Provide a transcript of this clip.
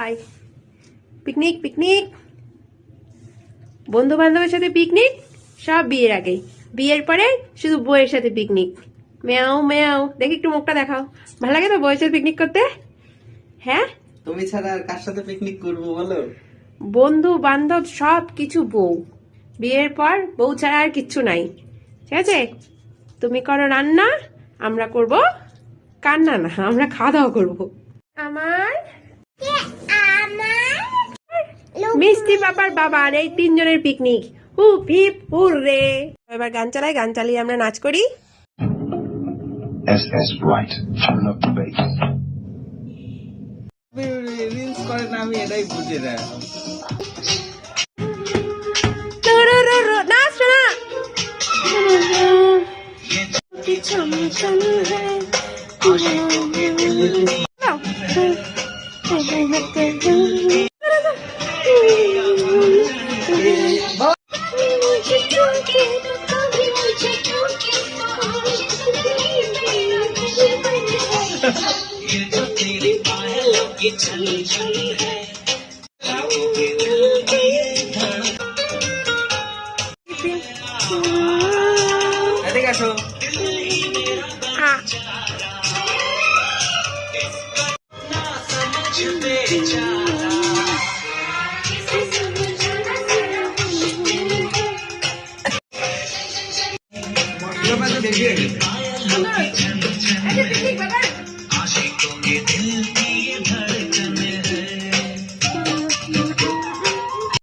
যাই। Picnic picnic, বন্ধু বান্ধবের সাথে পিকনিক, সব বিয়ের আগে। বিয়ের পরে শুধু বউয়ের সাথে পিকনিক। মেয়াও মেয়াও, দেখি একটু মুখটা দেখাও। ভালো লাগে তো বউয়ের সাথে পিকনিক করতে? হ্যাঁ, তুমি ছাড়া আর কার সাথে পিকনিক করবো বলো? বন্ধু বান্ধব সব কিছু বউ। বিয়ের পর বউ ছাড়া আর কিচ্ছু নাই। ঠিক আছে, তুমি করো রান্না, আমরা করব কান্না। না, আমরা খাওয়া দাওয়া করবো। আমার মিষ্টি পাপার বাবার এই তিনজনের পিকনিক। হুপ হিপ হুররে। এবার গান চালাই, গান চালিয়ে আমরা নাচ করি। SS right, turn up the bass. Reels করে না, আমি এটাই বুঝি না। নাচ না। এদিকে আসো।